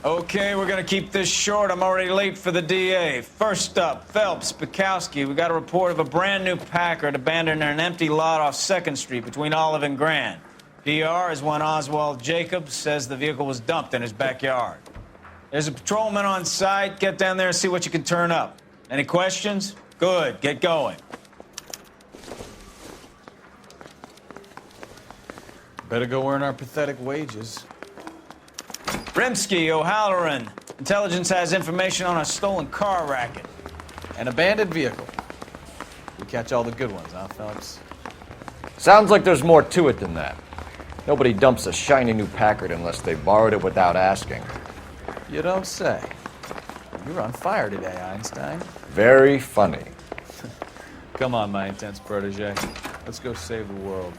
Okay, we're gonna keep this short. I'm already late for the DA. First up, Phelps, Bukowski. We got a report of a brand new Packard abandoned in an empty lot off 2nd Street between Olive and Grand. DR is when Oswald Jacobs says the vehicle was dumped in his backyard. There's a patrolman on site. Get down there and see what you can turn up. Any questions? Good, get going. Better go earn our pathetic wages. Rimsky, O'Halloran. Intelligence has information on a stolen car racket. An abandoned vehicle. We catch all the good ones, huh, Phelps? Sounds like there's more to it than that. Nobody dumps a shiny new Packard unless they borrowed it without asking. You don't say. You're on fire today, Einstein. Very funny. Come on, my intense protege. Let's go save the world.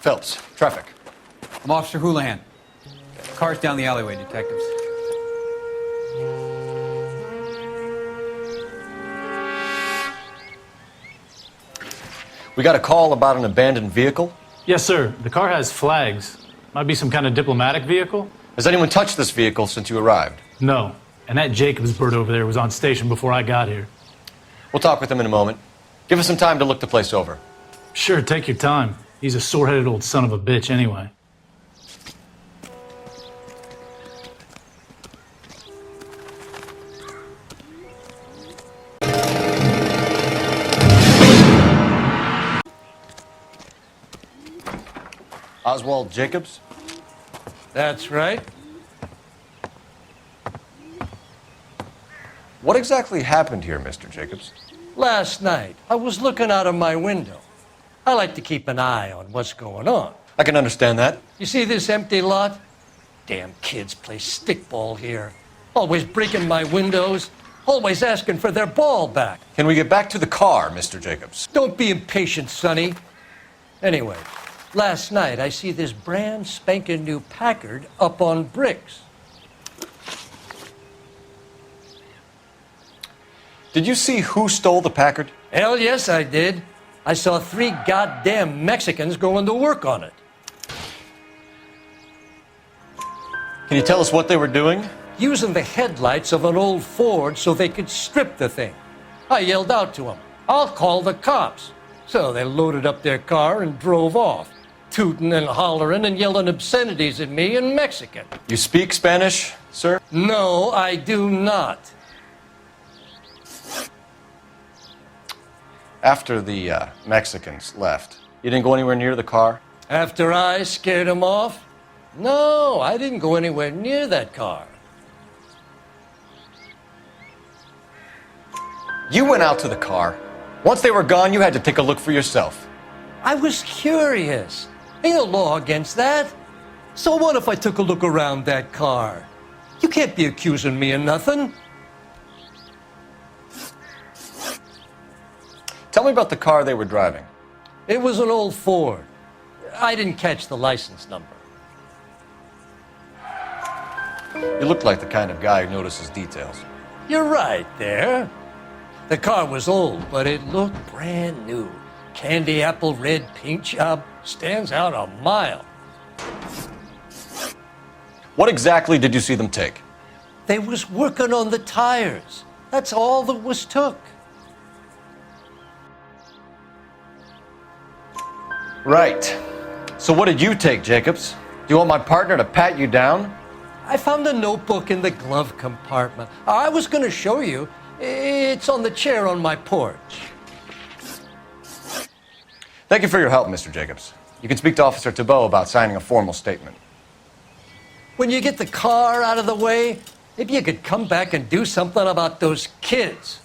Phelps, traffic. I'm Officer Houlihan. Car's down the alleyway, detectives. We got a call about an abandoned vehicle. Yes, sir. The car has flags. Might be some kind of diplomatic vehicle? Has anyone touched this vehicle since you arrived? No. And that Jacobs bird over there was on station before I got here. We'll talk with him in a moment. Give us some time to look the place over. Sure, take your time. He's a sore-headed old son of a bitch anyway. Oswald Jacobs? That's right. What exactly happened here, Mr. Jacobs? Last night, I was looking out of my window. I like to keep an eye on what's going on. I can understand that. You see this empty lot? Damn kids play stickball here. Always breaking my windows. Always asking for their ball back. Can we get back to the car, Mr. Jacobs? Don't be impatient, Sonny. Anyway, last night I see this brand spanking new Packard up on bricks. Did you see who stole the Packard? Hell yes, I did. I saw 3 goddamn Mexicans going to work on it. Can you tell us what they were doing? Using the headlights of an old Ford so they could strip the thing. I yelled out to them, "I'll call the cops." So they loaded up their car and drove off, tooting and hollering and yelling obscenities at me in Mexican. You speak Spanish, sir? No, I do not. After the Mexicans left, you didn't go anywhere near the car? After I scared them off? No, I didn't go anywhere near that car. You went out to the car. Once they were gone, you had to take a look for yourself. I was curious. Ain't no law against that. So what if I took a look around that car? You can't be accusing me of nothing. Tell me about the car they were driving. It was an old Ford. I didn't catch the license number. You look like the kind of guy who notices details. You're right there. The car was old, but it looked brand new. Candy apple red paint job stands out a mile. What exactly did you see them take? They was working on the tires. That's all that was took. Right. So what did you take, Jacobs? Do you want my partner to pat you down? I found a notebook in the glove compartment. I was going to show you. It's on the chair on my porch. Thank you for your help, Mr. Jacobs. You can speak to Officer Thibault about signing a formal statement. When you get the car out of the way, maybe you could come back and do something about those kids.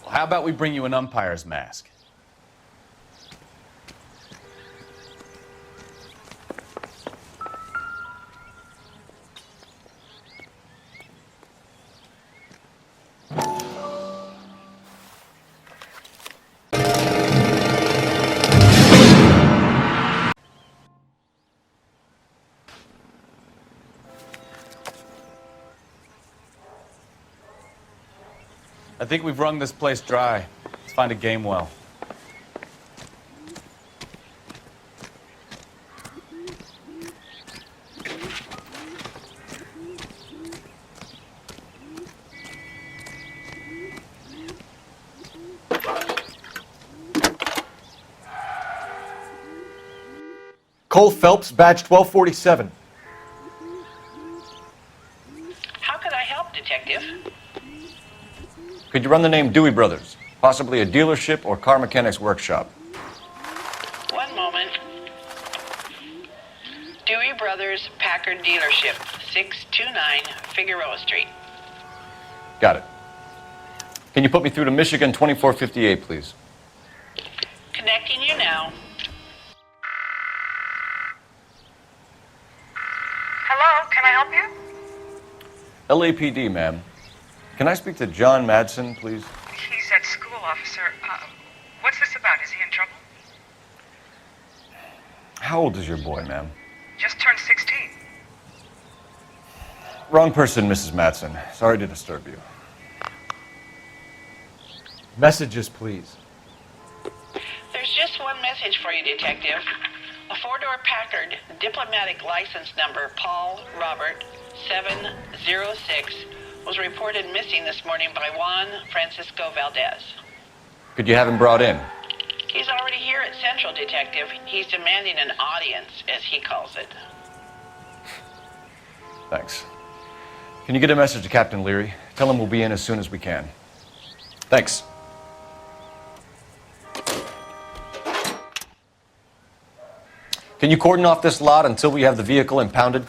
Well, how about we bring you an umpire's mask? I think we've wrung this place dry. Let's find a game well. Cole Phelps, badge 1247. How could I help, Detective? Could you run the name Dewey Brothers? Possibly a dealership or car mechanics workshop. One moment. Dewey Brothers Packard Dealership, 629 Figueroa Street. Got it. Can you put me through to Michigan 2458, please? Connecting you now. Hello, can I help you? LAPD, ma'am. Can I speak to John Madsen, please? He's at school, officer. What's this about? Is he in trouble? How old is your boy, ma'am? Just turned 16. Wrong person, Mrs. Madsen. Sorry to disturb you. Messages, please. There's just one message for you, Detective. A four-door Packard, diplomatic license number Paul Robert 706, was reported missing this morning by Juan Francisco Valdez. Could you have him brought in? He's already here at Central, Detective. He's demanding an audience, as he calls it. Thanks. Can you get a message to Captain Leary? Tell him we'll be in as soon as we can. Thanks. Can you cordon off this lot until we have the vehicle impounded?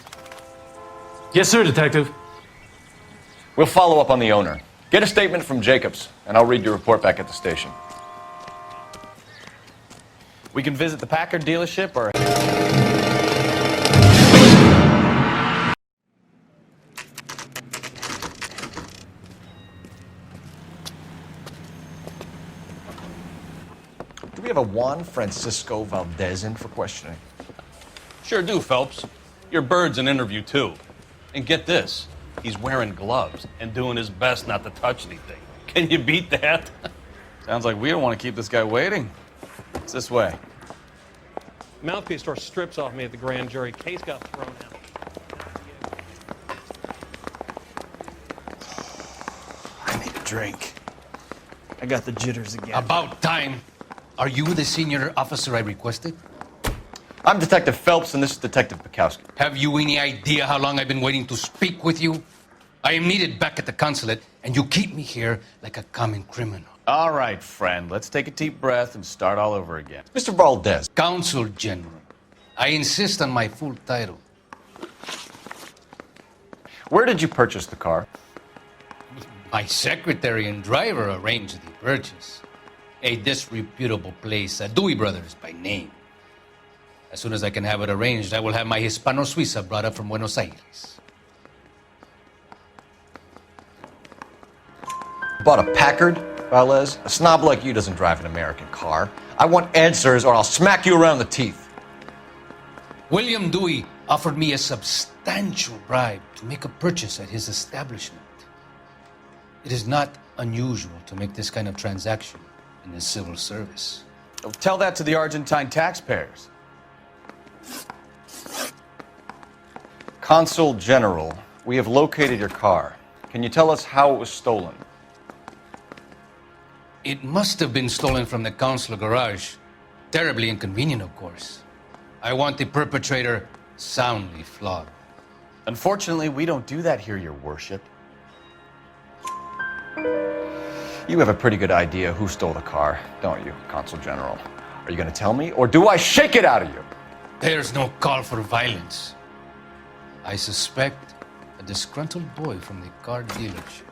Yes, sir, Detective. We'll follow up on the owner. Get a statement from Jacobs, and I'll read your report back at the station. We can visit the Packard dealership or... Do we have a Juan Francisco Valdez in for questioning? Sure do, Phelps. Your bird's an interview, too. And get this, he's wearing gloves and doing his best not to touch anything. Can you beat that? Sounds like we don't want to keep this guy waiting. It's this way. Mouthpiece tore strips off me at the grand jury. Case got thrown out. I need a drink. I got the jitters again. About time. Are you the senior officer I requested? I'm Detective Phelps, and this is Detective Bukowski. Have you any idea how long I've been waiting to speak with you? I am needed back at the consulate, and you keep me here like a common criminal. All right, friend. Let's take a deep breath and start all over again. Mr. Valdez. Consul General. I insist on my full title. Where did you purchase the car? My secretary and driver arranged the purchase. A disreputable place, Dewey Brothers by name. As soon as I can have it arranged, I will have my Hispano Suiza brought up from Buenos Aires. Bought a Packard, Valdez? A snob like you doesn't drive an American car. I want answers or I'll smack you around the teeth. William Dewey offered me a substantial bribe to make a purchase at his establishment. It is not unusual to make this kind of transaction in the civil service. Tell that to the Argentine taxpayers. Consul General, we have located your car. Can you tell us how it was stolen? It must have been stolen from the consular garage. Terribly inconvenient, of course. I want the perpetrator soundly flogged. Unfortunately, we don't do that here, Your Worship. You have a pretty good idea who stole the car, don't you, Consul General? Are you going to tell me, or do I shake it out of you? There's no call for violence. I suspect a disgruntled boy from the car dealership.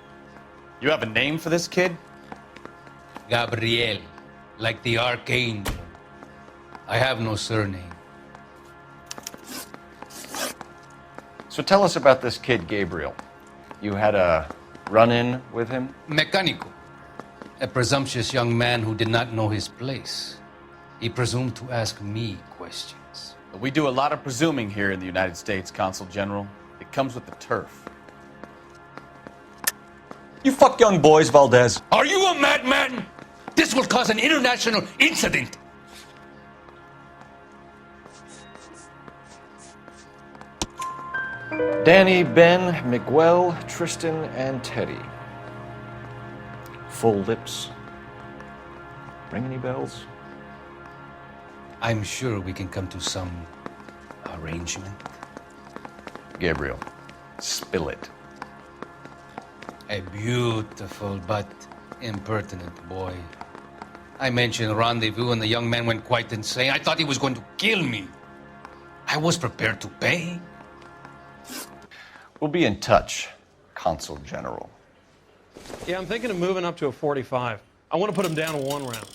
You have a name for this kid? Gabriel, like the archangel. I have no surname. So tell us about this kid, Gabriel. You had a run-in with him? Mecánico. A presumptuous young man who did not know his place. He presumed to ask me questions. We do a lot of presuming here in the United States, Consul General. It comes with the turf. You fuck young boys, Valdez. Are you a madman? This will cause an international incident. Danny, Ben, Miguel, Tristan, and Teddy. Full lips. Ring any bells? I'm sure we can come to some arrangement. Gabriel, spill it. A beautiful but impertinent boy. I mentioned rendezvous and the young man went quite insane. I thought he was going to kill me. I was prepared to pay. We'll be in touch, Consul General. Yeah, I'm thinking of moving up to a 45. I want to put him down in 1 round.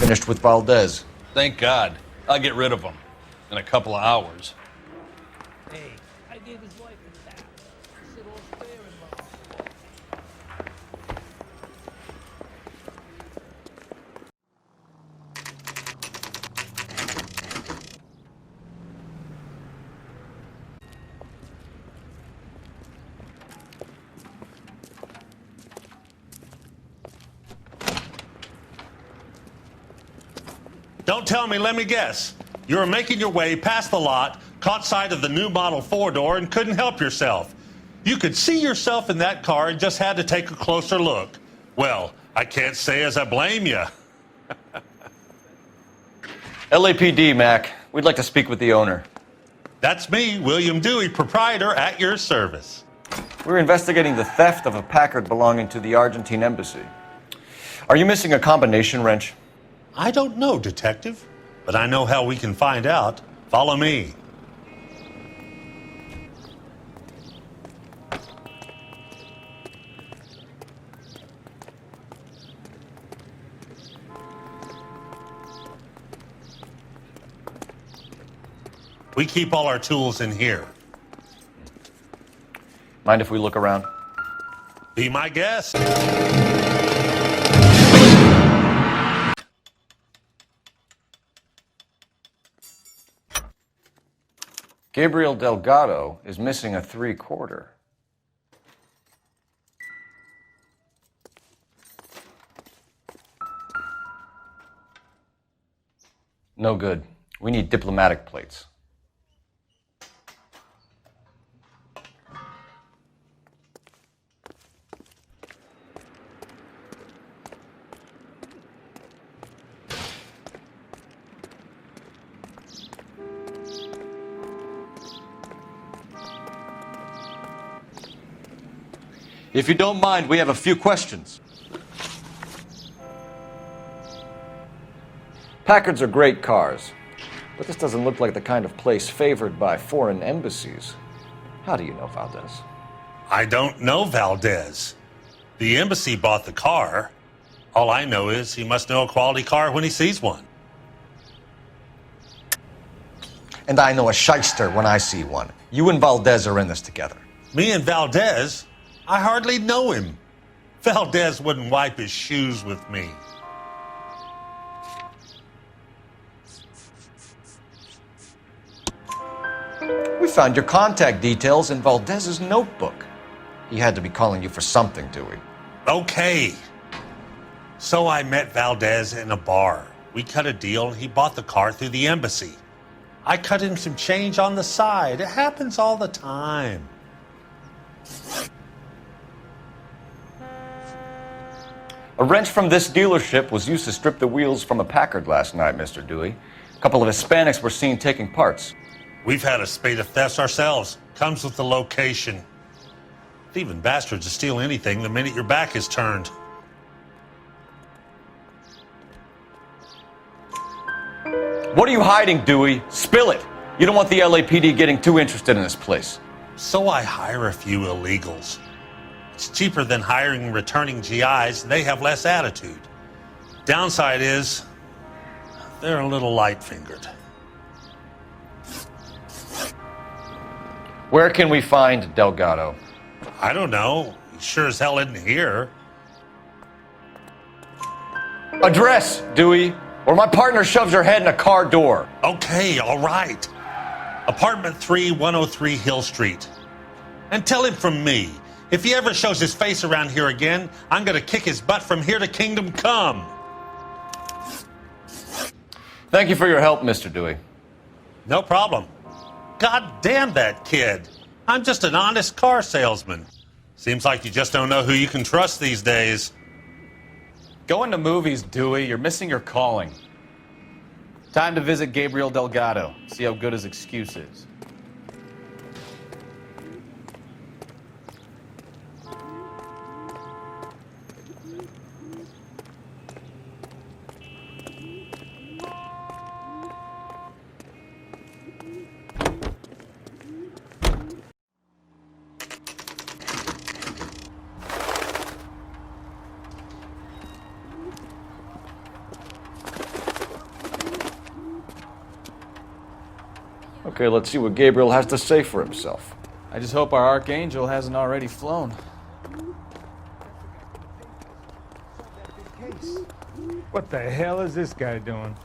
Finished with Valdez. Thank God. I'll get rid of him in a couple of hours. Hey, I gave his wife a tap. Sit all spare in my... Don't tell me, let me guess. You were making your way past the lot, caught sight of the new model 4-door, and couldn't help yourself. You could see yourself in that car and just had to take a closer look. Well, I can't say as I blame you. LAPD, Mac. We'd like to speak with the owner. That's me, William Dewey, proprietor, at your service. We're investigating the theft of a Packard belonging to the Argentine embassy. Are you missing a combination wrench? I don't know, Detective, but I know how we can find out. Follow me. We keep all our tools in here. Mind if we look around? Be my guest. Gabriel Delgado is missing a 3/4. No good. We need diplomatic plates. If you don't mind, we have a few questions. Packards are great cars, but this doesn't look like the kind of place favored by foreign embassies. How do you know Valdez? I don't know Valdez. The embassy bought the car. All I know is he must know a quality car when he sees one. And I know a shyster when I see one. You and Valdez are in this together. Me and Valdez? I hardly know him. Valdez wouldn't wipe his shoes with me. We found your contact details in Valdez's notebook. He had to be calling you for something, Dewey. Okay. So I met Valdez in a bar. We cut a deal and he bought the car through the embassy. I cut him some change on the side. It happens all the time. A wrench from this dealership was used to strip the wheels from a Packard last night, Mr. Dewey. A couple of Hispanics were seen taking parts. We've had a spate of thefts ourselves. Comes with the location. Thieving bastards to steal anything the minute your back is turned. What are you hiding, Dewey? Spill it. You don't want the LAPD getting too interested in this place. So I hire a few illegals. It's cheaper than hiring returning GIs. They have less attitude. Downside is they're a little light-fingered. Where can we find Delgado? I don't know. He sure as hell isn't here. Address, Dewey. Or my partner shoves her head in a car door. Okay, all right. Apartment 3, 103 Hill Street. And tell him from me, if he ever shows his face around here again, I'm gonna kick his butt from here to Kingdom Come. Thank you for your help, Mr. Dewey. No problem. God damn that kid. I'm just an honest car salesman. Seems like you just don't know who you can trust these days. Going to movies, Dewey. You're missing your calling. Time to visit Gabriel Delgado. See how good his excuse is. Okay, let's see what Gabriel has to say for himself. I just hope our archangel hasn't already flown. What the hell is this guy doing?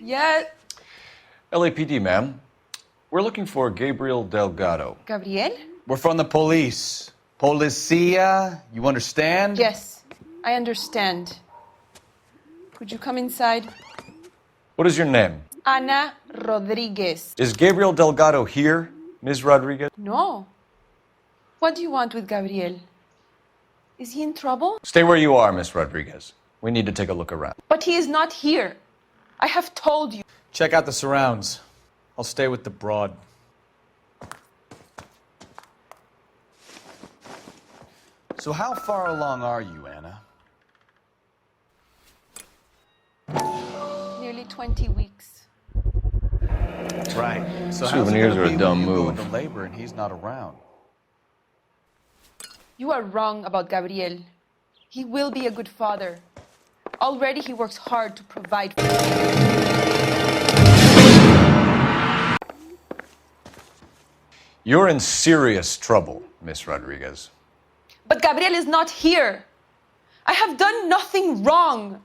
Yeah. LAPD, ma'am. We're looking for Gabriel Delgado. Gabriel? We're from the police. Policia, you understand? Yes, I understand. Could you come inside? What is your name? Ana Rodriguez. Is Gabriel Delgado here, Ms. Rodriguez? No. What do you want with Gabriel? Is he in trouble? Stay where you are, Ms. Rodriguez. We need to take a look around. But he is not here. I have told you. Check out the surrounds. I'll stay with the broad. So how far along are you, Anna? Nearly 20 weeks. Right. So Souvenirs how's it are a gonna be dumb when you move. go into labor and he's not around? You are wrong about Gabriel. He will be a good father. Already he works hard to provide for you. You're in serious trouble, Miss Rodriguez. But Gabriel is not here. I have done nothing wrong.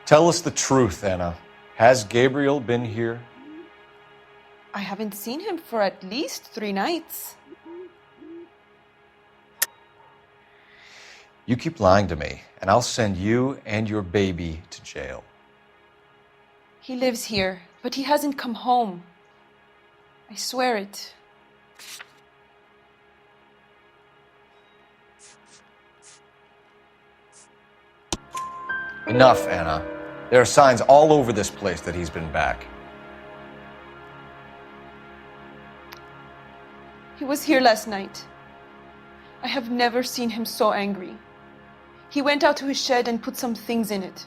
Tell us the truth, Anna. Has Gabriel been here? I haven't seen him for at least 3 nights. You keep lying to me, and I'll send you and your baby to jail. He lives here, but he hasn't come home. I swear it. Enough, Anna. There are signs all over this place that he's been back. He was here last night. I have never seen him so angry. He went out to his shed and put some things in it.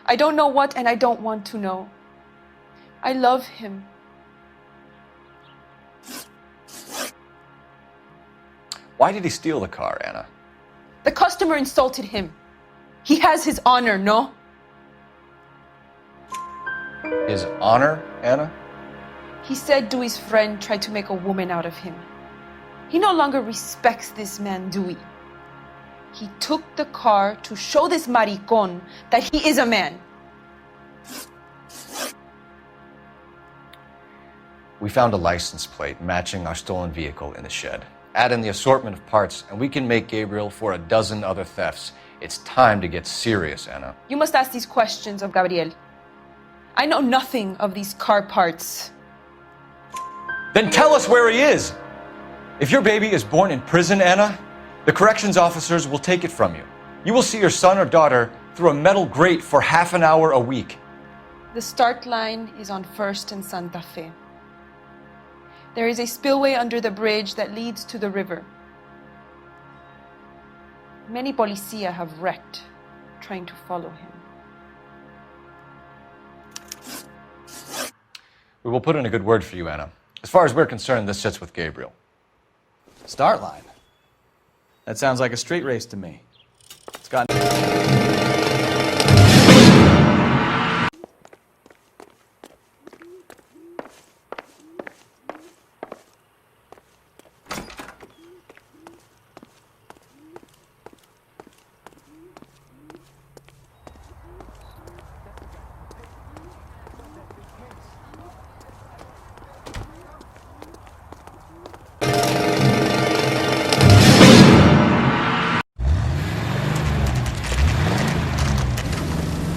I don't know what, and I don't want to know. I love him. Why did he steal the car, Anna? The customer insulted him. He has his honor, no? His honor, Anna? He said Dewey's friend tried to make a woman out of him. He no longer respects this man, Dewey. He took the car to show this maricón that he is a man. We found a license plate matching our stolen vehicle in the shed. Add in the assortment of parts, and we can make Gabriel for a dozen other thefts. It's time to get serious, Anna. You must ask these questions of Gabriel. I know nothing of these car parts. Then tell us where he is! If your baby is born in prison, Anna, the corrections officers will take it from you. You will see your son or daughter through a metal grate for half an hour a week. The start line is on 1st and Santa Fe. There is a spillway under the bridge that leads to the river. Many policia have wrecked trying to follow him. We will put in a good word for you, Anna. As far as we're concerned, this sits with Gabriel. Start line. That sounds like a street race to me. It's got...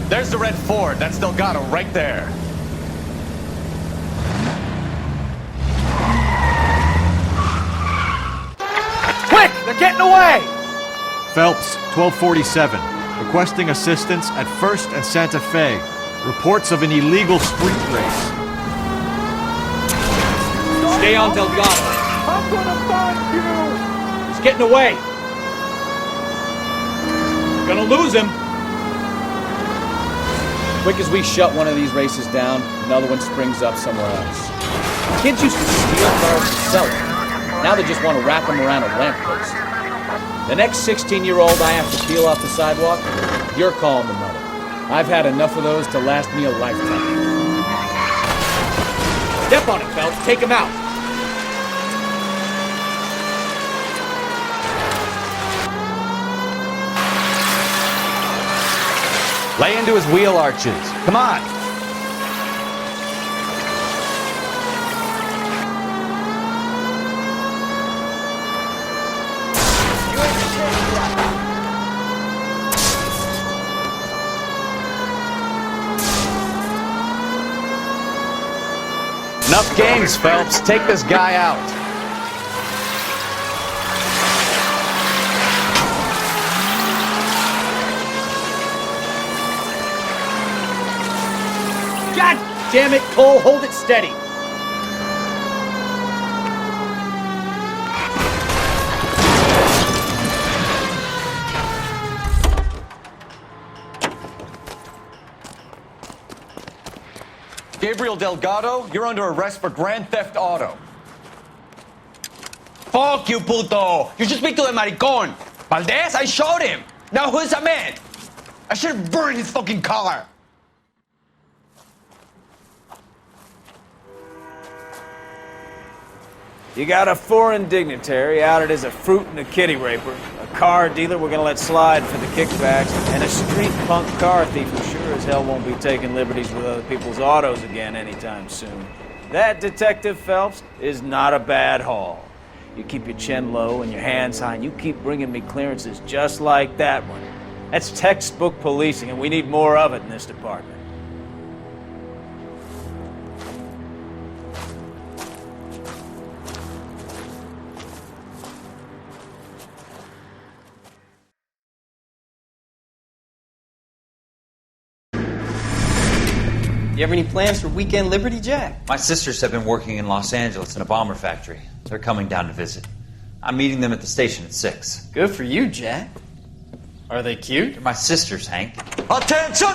There's the red Ford. That's Delgado right there. Quick! They're getting away! Phelps, 1247. Requesting assistance at 1st and Santa Fe. Reports of an illegal street race. Stay on Delgado. I'm gonna find you! He's getting away. Gonna lose him. Quick as we shut one of these races down, another one springs up somewhere else. Kids used to steal cars and sell them. Now they just want to wrap them around a lamppost. The next 16-year-old I have to peel off the sidewalk, you're calling the mother. I've had enough of those to last me a lifetime. Step on it, Phelps. Take him out. Lay into his wheel arches. Come on. Enough games, Phelps. Take this guy out. God damn it, Cole. Hold it steady. Gabriel Delgado, you're under arrest for Grand Theft Auto. Fuck you, puto! You should speak to the maricon! Valdez, I showed him! Now who's a man? I should have burned his fucking car! You got a foreign dignitary outed as a fruit and a kitty raper, a car dealer we're gonna let slide for the kickbacks, and a street punk car thief who sure as hell won't be taking liberties with other people's autos again anytime soon. That, Detective Phelps, is not a bad haul. You keep your chin low and your hands high, and you keep bringing me clearances just like that one. That's textbook policing, and we need more of it in this department. You have any plans for weekend Liberty, Jack? My sisters have been working in Los Angeles in a bomber factory. They're coming down to visit. I'm meeting them at the station at 6. Good for you, Jack. Are they cute? They're my sisters, Hank. Attention!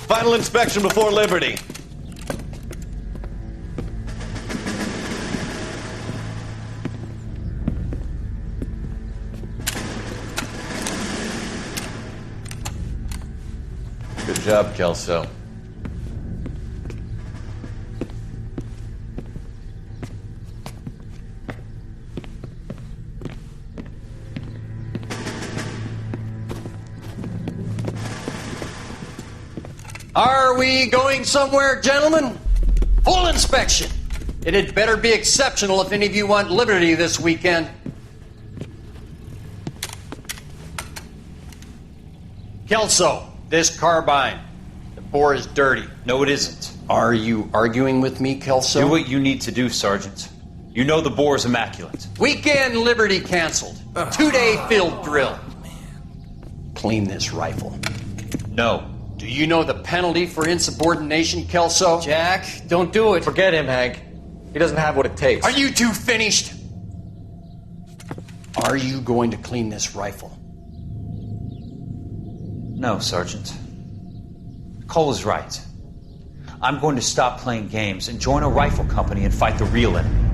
Final inspection before Liberty. Good job, Kelso. Are we going somewhere, gentlemen? Full inspection. It had better be exceptional if any of you want liberty this weekend. Kelso, this carbine. The bore is dirty. No, it isn't. Are you arguing with me, Kelso? Do what you need to do, Sergeant. You know the bore is immaculate. Weekend Liberty canceled. 2-day field drill. Clean this rifle. No. Do you know the penalty for insubordination, Kelso? Jack, don't do it. Forget him, Hank. He doesn't have what it takes. Are you two finished? Are you going to clean this rifle? No, Sergeant. Cole is right. I'm going to stop playing games and join a rifle company and fight the real enemy.